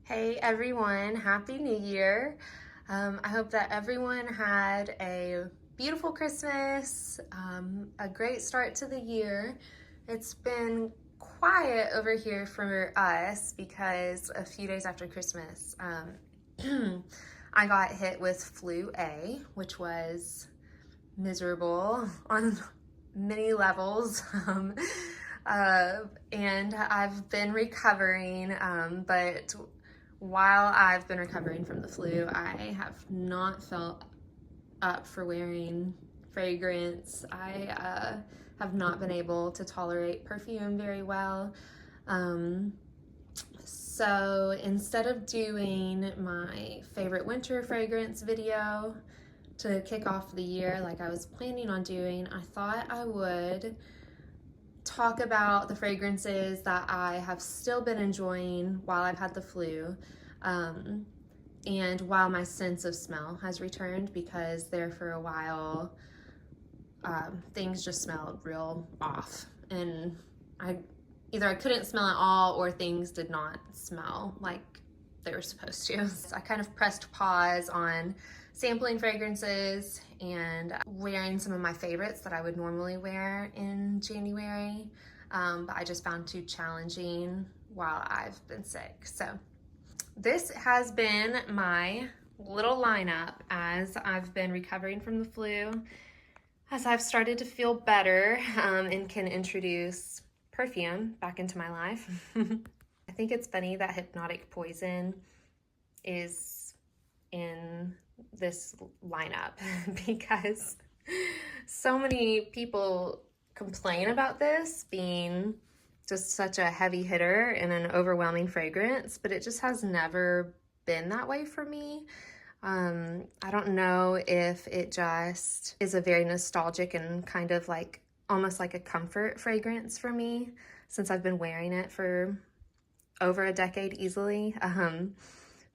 Hey everyone, Happy New Year. I hope that everyone had a beautiful Christmas, a great start to the year. It's been quiet over here for us because a few days after Christmas, I got hit with flu A, which was miserable on many levels. And I've been recovering, but while I've been recovering from the flu, I have not felt up for wearing fragrance. I have not been able to tolerate perfume very well. So instead of doing my favorite winter fragrance video to kick off the year like I was planning on doing, I thought I would talk about the fragrances that I have still been enjoying while I've had the flu, and while my sense of smell has returned, because there for a while things just smelled real off, and either I couldn't smell at all or things did not smell like they were supposed to. So I kind of pressed pause on sampling fragrances and wearing some of my favorites that I would normally wear in January, but I just found too challenging while I've been sick. So this has been my little lineup as I've been recovering from the flu, as I've started to feel better, and can introduce perfume back into my life. I think it's funny that Hypnotic Poison is in this lineup because so many people complain about this being just such a heavy hitter and an overwhelming fragrance, but it just has never been that way for me. I don't know if it just is a very nostalgic and kind of like almost like a comfort fragrance for me, since I've been wearing it for over a decade easily.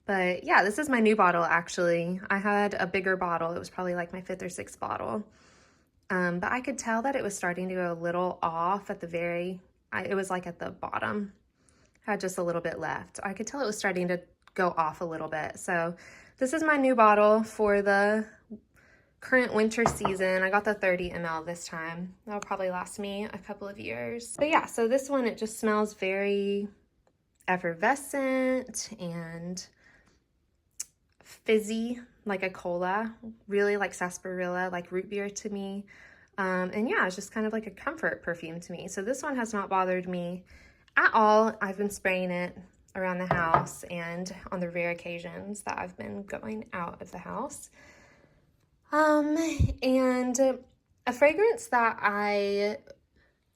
But yeah, this is my new bottle actually. I had a bigger bottle. It was probably like my 5th or 6th bottle. But I could tell that it was starting to go a little off at the it was like at the bottom. Had just a little bit left. I could tell it was starting to go off a little bit. So this is my new bottle for the current winter season. I got the 30 ml this time. That'll probably last me a couple of years. But yeah, so this one, it just smells very effervescent and fizzy, like a cola, really like sarsaparilla, like root beer to me. And yeah, it's just kind of like a comfort perfume to me. So this one has not bothered me at all. I've been spraying it around the house and on the rare occasions that I've been going out of the house. And a fragrance that I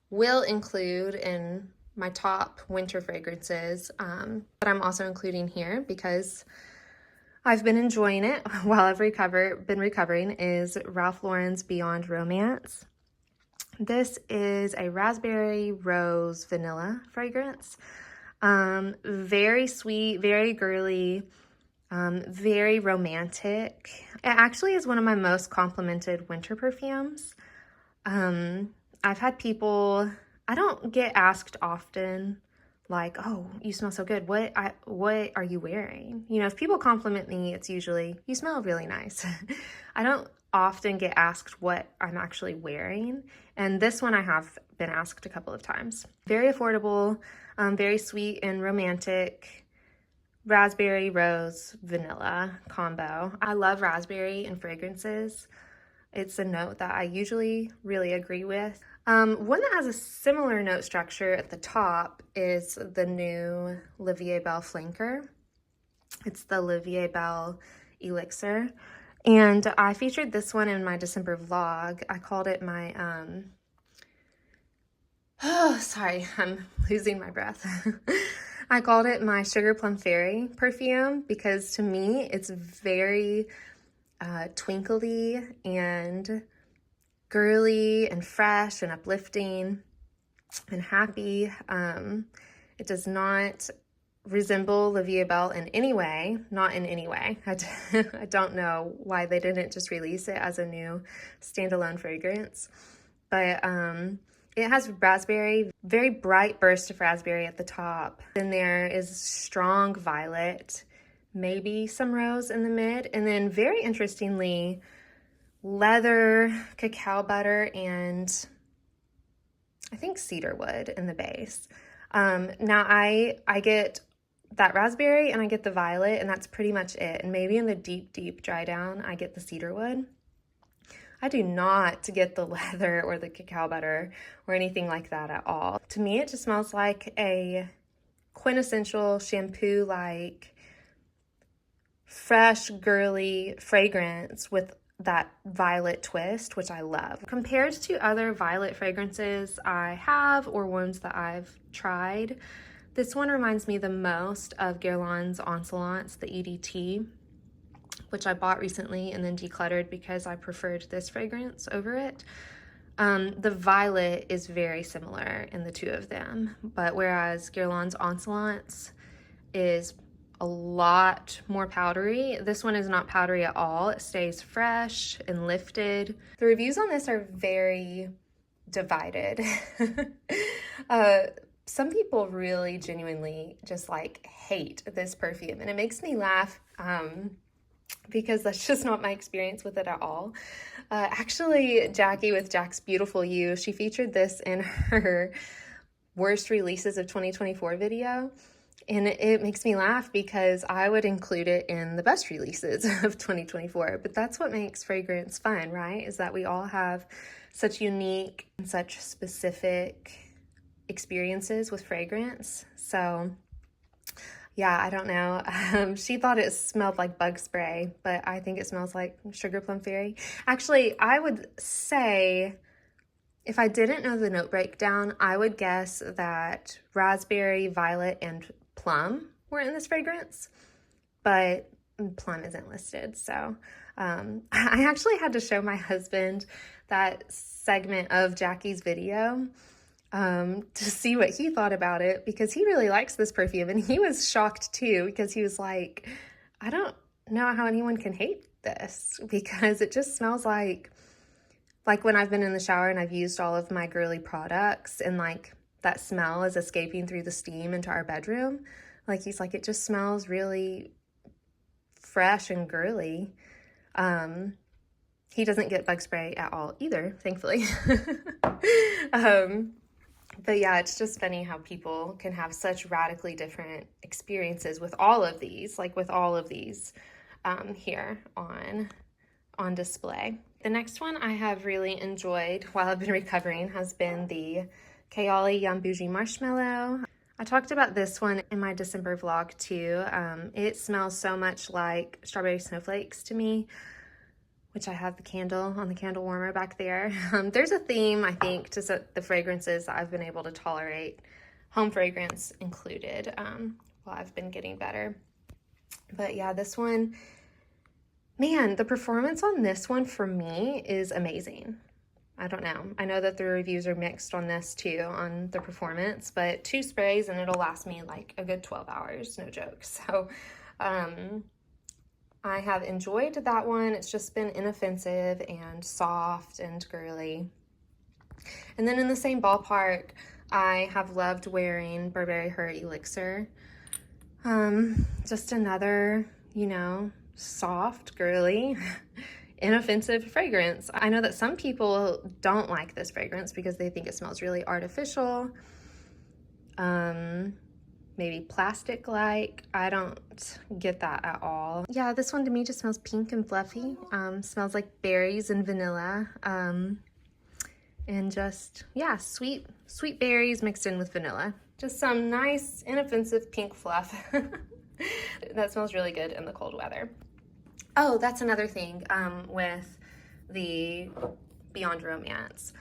will include in my top winter fragrances, that I'm also including here because I've been enjoying it while I've been recovering, is Ralph Lauren's Beyond Romance. This is a raspberry rose vanilla fragrance. Very sweet, very girly, very romantic. It actually is one of my most complimented winter perfumes. I've had people, I don't get asked often, like, oh, you smell so good. What are you wearing? You know, if people compliment me, it's usually, you smell really nice. I don't often get asked what I'm actually wearing. And this one I have been asked a couple of times. Very affordable, very sweet and romantic. Raspberry, rose, vanilla combo. I love raspberry in fragrances. It's a note that I usually really agree with. One that has a similar note structure at the top is the new Belle flanker. It's the Belle Elixir. And I featured this one in my December vlog. I called it my, oh, sorry, I'm losing my breath. I called it my Sugar Plum Fairy perfume because to me it's very twinkly and girly and fresh and uplifting and happy. It does not resemble Belle in any way, not in any way. I don't know why they didn't just release it as a new standalone fragrance, but It has raspberry, very bright burst of raspberry at the top. Then there is strong violet, maybe some rose in the mid, and then very interestingly, leather, cacao butter, and I think cedarwood in the base. Now I get that raspberry and I get the violet, and that's pretty much it. And maybe in the deep dry down, I get the cedarwood. I do not get the leather or the cacao butter or anything like that at all. To me, it just smells like a quintessential shampoo, like fresh, girly fragrance with that violet twist, which I love. Compared to other violet fragrances I have or ones that I've tried, this one reminds me the most of Guerlain's Insolence, the EDT, which I bought recently and then decluttered because I preferred this fragrance over it. The violet is very similar in the two of them, but whereas Guerlain's Insolence is a lot more powdery, this one is not powdery at all. It stays fresh and lifted. The reviews on this are very divided. Some people really genuinely just like hate this perfume, and it makes me laugh because that's just not my experience with it at all. Actually, Jackie with Jack's Beautiful You, she featured this in her worst releases of 2024 video. And it makes me laugh because I would include it in the best releases of 2024. But that's what makes fragrance fun, right? Is that we all have such unique and such specific experiences with fragrance. So yeah, I don't know. She thought it smelled like bug spray, but I think it smells like Sugar Plum Fairy. Actually, I would say, if I didn't know the note breakdown, I would guess that raspberry, violet, and plum were in this fragrance, but plum isn't listed. So I actually had to show my husband that segment of Jackie's video to see what he thought about it, because he really likes this perfume, and he was shocked too, because he was like, I don't know how anyone can hate this, because it just smells like when I've been in the shower and I've used all of my girly products and like that smell is escaping through the steam into our bedroom. Like, he's like, it just smells really fresh and girly. He doesn't get bug spray at all either, thankfully. But yeah, it's just funny how people can have such radically different experiences with all of these, here on display. The next one I have really enjoyed while I've been recovering has been the Kayali Young Bougie Marshmallow. I talked about this one in my December vlog too. It smells so much like strawberry snowflakes to me, which I have the candle on the candle warmer back there. There's a theme, I think, to the fragrances that I've been able to tolerate, home fragrance included, while I've been getting better. But yeah, this one, man, the performance on this one for me is amazing. I don't know. I know that the reviews are mixed on this too, on the performance, but 2 sprays and it'll last me like a good 12 hours, no joke. So I have enjoyed that one. It's just been inoffensive and soft and girly. And then in the same ballpark, I have loved wearing Burberry Her Elixir. Just another, you know, soft, girly, inoffensive fragrance. I know that some people don't like this fragrance because they think it smells really artificial, maybe plastic-like. I don't get that at all. Yeah, this one to me just smells pink and fluffy. Smells like berries and vanilla, and just, yeah, sweet berries mixed in with vanilla. Just some nice, inoffensive pink fluff. That smells really good in the cold weather. Oh, that's another thing with the Beyond Romance.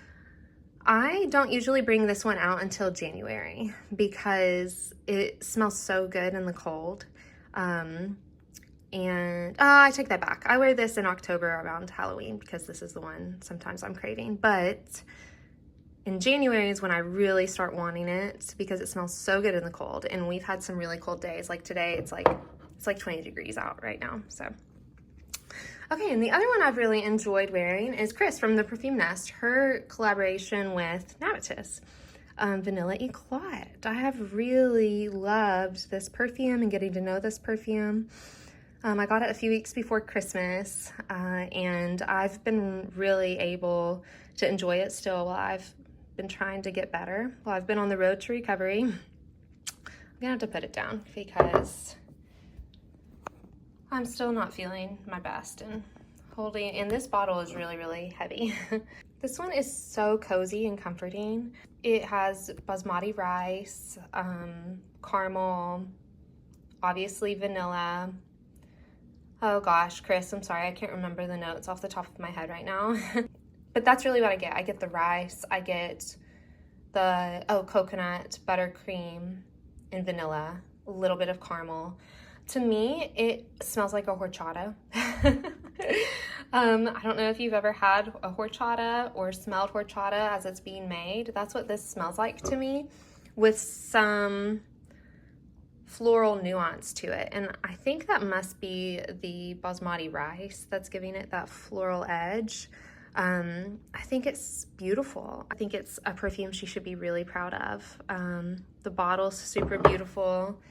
I don't usually bring this one out until January because it smells so good in the cold. And I take that back. I wear this in October around Halloween because this is the one sometimes I'm craving. But in January is when I really start wanting it because it smells so good in the cold. And we've had some really cold days. Like today, it's like 20 degrees out right now. So Okay, and the other one I've really enjoyed wearing is Chris from the Perfume Nest, her collaboration with Navitus. Vanilla Éclat. I have really loved this perfume and getting to know this perfume. I got it a few weeks before Christmas, and I've been really able to enjoy it still while I've been trying to get better. While I've been on the road to recovery. I'm gonna have to put it down because I'm still not feeling my best, and this bottle is really, really heavy. This one is so cozy and comforting. It has basmati rice, caramel, obviously vanilla. Oh gosh, Chris, I'm sorry, I can't remember the notes off the top of my head right now. But that's really what I get. I get the rice, I get the, coconut, buttercream, and vanilla, a little bit of caramel. To me, it smells like a horchata. I don't know if you've ever had a horchata or smelled horchata as it's being made. That's what this smells like to me, with some floral nuance to it. And I think that must be the basmati rice that's giving it that floral edge. I think it's beautiful. I think it's a perfume she should be really proud of. The bottle's super beautiful.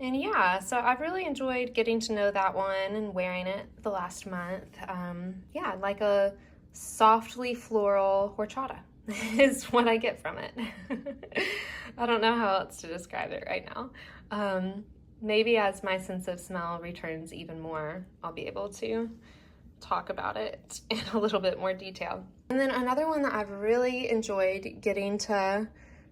And yeah, so I've really enjoyed getting to know that one and wearing it the last month. Yeah, like a softly floral horchata is what I get from it. I don't know how else to describe it right now. Maybe as my sense of smell returns even more, I'll be able to talk about it in a little bit more detail. And then another one that I've really enjoyed getting to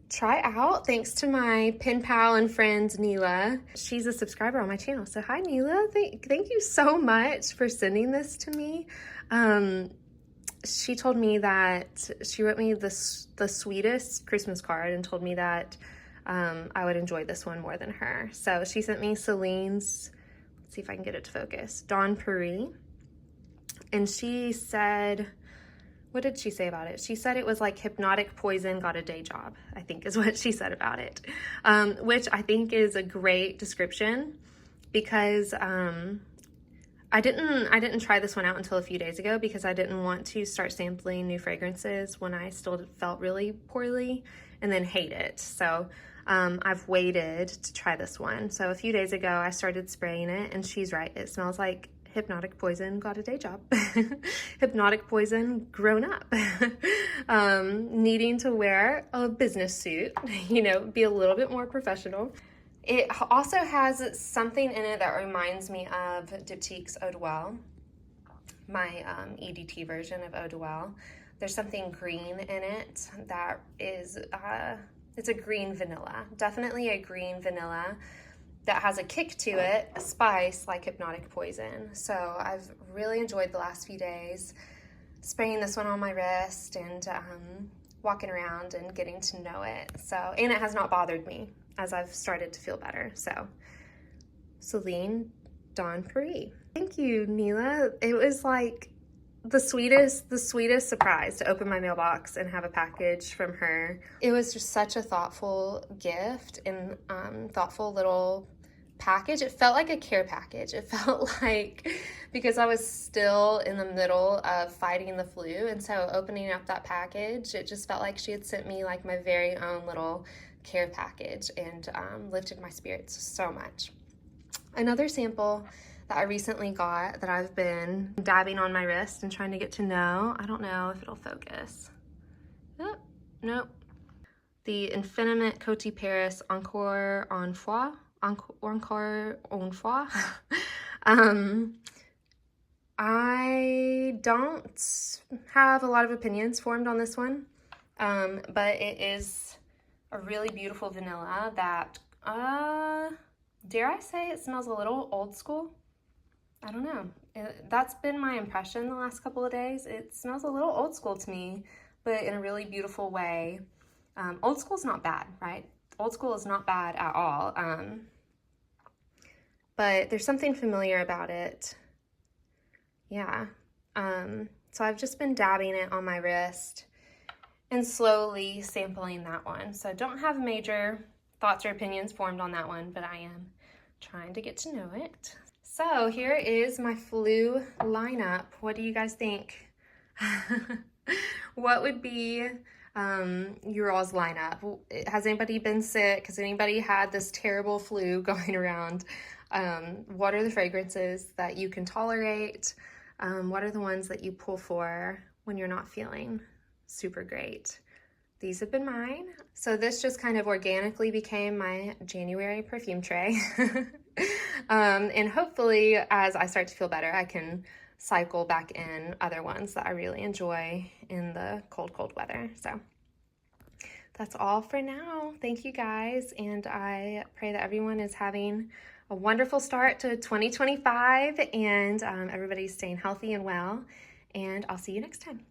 try out, thanks to my pen pal and friend Neela. She's a subscriber on my channel, so hi Neela. Thank you so much for sending this to me. She told me that she wrote me the sweetest Christmas card and told me that I would enjoy this one more than her. So she sent me Celine's, let's see if I can get it to focus, Dawn Paris. And she said, what did she say about it? She said it was like hypnotic poison got a day job, I think is what she said about it, which I think is a great description, because I didn't try this one out until a few days ago because I didn't want to start sampling new fragrances when I still felt really poorly and then hate it. So I've waited to try this one. So a few days ago I started spraying it, and she's right, it smells like hypnotic poison got a day job. Hypnotic poison grown up. Needing to wear a business suit, be a little bit more professional. It also has something in it that reminds me of Diptyque's Eau de Well, my EDT version of Eau de Well. There's something green in it that is, it's a green vanilla, definitely a green vanilla that has a kick to it, a spice like hypnotic poison. So I've really enjoyed the last few days spraying this one on my wrist and walking around and getting to know it. So, and it has not bothered me as I've started to feel better. So Celine, Dawn Paris. Thank you, Neela. It was like the sweetest surprise to open my mailbox and have a package from her. It was just such a thoughtful gift and thoughtful little package. It felt like a care package. It felt like, because I was still in the middle of fighting the flu, and so opening up that package, it just felt like she had sent me like my very own little care package, and lifted my spirits so much. Another sample that I recently got that I've been dabbing on my wrist and trying to get to know. I don't know if it'll focus. Oh, nope. The Infiniment Coty Paris Encore en Fois. Encore en Fois. I don't have a lot of opinions formed on this one, but it is a really beautiful vanilla that, dare I say it smells a little old school? I don't know. That's been my impression the last couple of days. It smells a little old school to me, but in a really beautiful way. Old school's not bad, right? Old school is not bad at all. But there's something familiar about it. Yeah. So I've just been dabbing it on my wrist and slowly sampling that one. So don't have major thoughts or opinions formed on that one, but I am trying to get to know it. So here is my flu lineup. What do you guys think? What would be your all's lineup? Has anybody been sick? Has anybody had this terrible flu going around? What are the fragrances that you can tolerate? What are the ones that you pull for when you're not feeling super great? These have been mine. So this just kind of organically became my January perfume tray. And hopefully as I start to feel better, I can cycle back in other ones that I really enjoy in the cold, cold weather. So that's all for now. Thank you guys. And I pray that everyone is having a wonderful start to 2025 and everybody's staying healthy and well. And I'll see you next time.